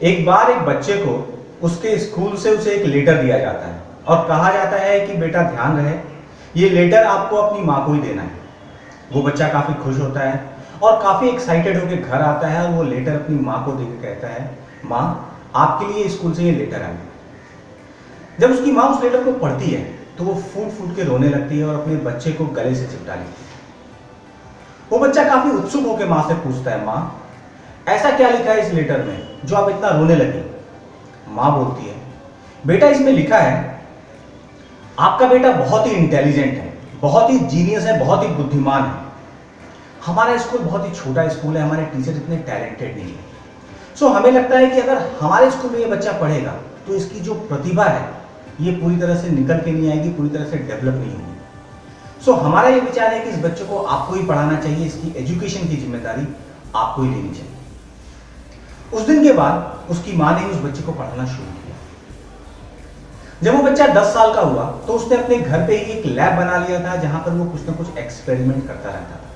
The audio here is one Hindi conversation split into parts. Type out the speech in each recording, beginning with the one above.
एक बार एक बच्चे को उसके स्कूल से उसे एक लेटर दिया जाता है और कहा जाता है कि बेटा ध्यान रहे, ये लेटर आपको अपनी माँ को ही देना है। वो बच्चा काफ़ी खुश होता है और काफ़ी एक्साइटेड होकर घर आता है और वो लेटर अपनी माँ को देकर कहता है, माँ आपके लिए स्कूल से ये लेटर आया। जब उसकी माँ उस लेटर को पढ़ती है तो वो फूट फूट के रोने लगती है और अपने बच्चे को गले से चिपटा लेती है। वो बच्चा काफ़ी उत्सुक होकर माँ से पूछता है, माँ ऐसा क्या लिखा है इस लेटर में जो आप इतना रोने लगी? माँ बोलती है, बेटा इसमें लिखा है आपका बेटा बहुत ही इंटेलिजेंट है, बहुत ही जीनियस है, बहुत ही बुद्धिमान है। हमारा स्कूल बहुत ही छोटा स्कूल है, हमारे टीचर इतने टैलेंटेड नहीं है। सो हमें लगता है कि अगर हमारे स्कूल में ये बच्चा पढ़ेगा तो इसकी जो प्रतिभा है ये पूरी तरह से निकल के नहीं आएगी, पूरी तरह से डेवलप नहीं होगी। सो हमारा ये विचार है कि इस बच्चे को आपको ही पढ़ाना चाहिए, इसकी एजुकेशन की जिम्मेदारी आपको ही लेनी चाहिए। उस दिन के बाद उसकी माँ ने उस बच्चे को पढ़ाना शुरू किया। जब वो बच्चा 10 साल का हुआ तो उसने अपने घर पे ही एक लैब बना लिया था जहां पर वो कुछ ना कुछ एक्सपेरिमेंट करता रहता था।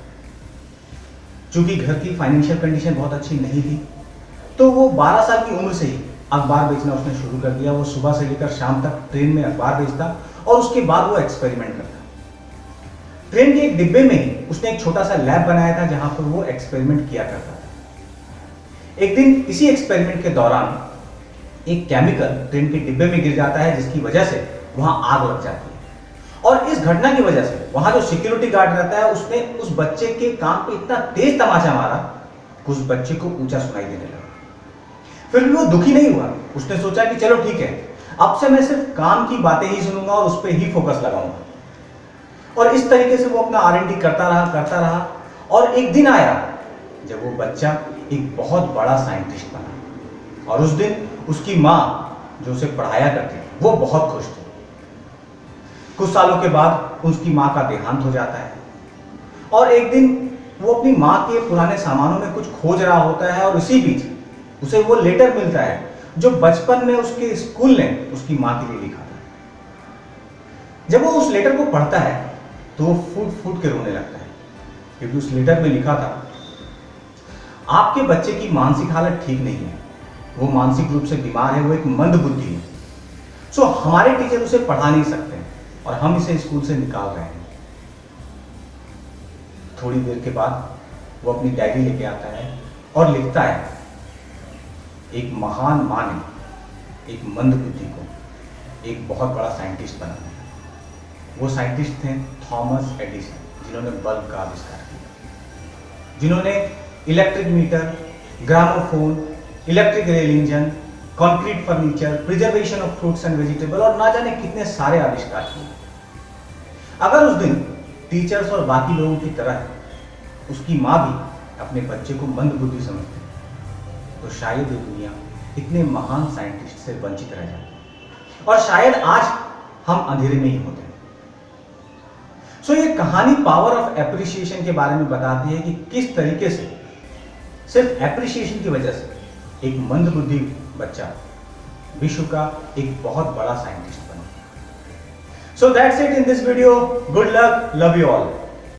चूंकि घर की फाइनेंशियल कंडीशन बहुत अच्छी नहीं थी तो वो 12 साल की उम्र से ही अखबार बेचना उसने शुरू कर दिया। वो सुबह से लेकर शाम तक ट्रेन में अखबार बेचता और उसके बाद वो एक्सपेरिमेंट करता। ट्रेन के एक डिब्बे में ही उसने एक छोटा सा लैब बनाया था जहां पर वो एक्सपेरिमेंट किया करता था। एक दिन इसी एक्सपेरिमेंट के दौरान एक केमिकल ट्रेन के डिब्बे में गिर जाता है जिसकी वजह से वहां आग लग जाती है और इस घटना की वजह से वहां जो सिक्योरिटी गार्ड रहता है उसने उस बच्चे के कान पे इतना तेज तमाचा मारा कि उस बच्चे को ऊंचा सुनाई देने लगा। फिर भी वो दुखी नहीं हुआ। उसने सोचा कि चलो ठीक है, अब से मैं सिर्फ काम की बातें ही सुनूंगा और उस पर ही फोकस लगाऊंगा। और इस तरीके से वो अपना R&D करता रहा और एक दिन आया जब वो बच्चा एक बहुत बड़ा साइंटिस्ट बना। और उस दिन उसकी माँ जो उसे पढ़ाया करती थी वो बहुत खुश थी। कुछ सालों के बाद उसकी माँ का देहांत हो जाता है और एक दिन वो अपनी माँ के पुराने सामानों में कुछ खोज रहा होता है और इसी बीच उसे वो लेटर मिलता है जो बचपन में उसके स्कूल ने उसकी माँ के लिए लिखा था। जब वो उस लेटर को पढ़ता है तो वो फूट फूट के रोने लगता है क्योंकि उस लेटर में लिखा था, आपके बच्चे की मानसिक हालत ठीक नहीं है, वो मानसिक रूप से बीमार है, वो एक मंद बुद्धि है। सो हमारे टीचर उसे पढ़ा नहीं सकते और हम इसे स्कूल से निकाल रहे हैं। थोड़ी देर के बाद वो अपनी डायरी लेके आता है और लिखता है, एक महान मां ने एक मंद बुद्धि को एक बहुत बड़ा साइंटिस्ट बनाया। वो साइंटिस्ट थे थॉमस एडिसन, जिन्होंने बल्ब का आविष्कार किया, जिन्होंने electric meter, gramophone, electric rail engine, concrete furniture, preservation of fruits and vegetable और ना जाने कितने सारे आविष्कार किए। अगर उस दिन टीचर्स और बाकी लोगों की तरह उसकी माँ भी अपने बच्चे को मंद बुद्धि समझती तो शायद ये दुनिया इतने महान साइंटिस्ट से वंचित रह जाती और शायद आज हम अंधेरे में ही होते। सो ये कहानी पावर ऑफ एप्रिसिएशन के बारे में बताती है कि किस तरीके से सिर्फ एप्रिसिएशन की वजह से एक मंद बुद्धि बच्चा विश्व का एक बहुत बड़ा साइंटिस्ट बना। So that's it in this video. Good luck, love you all.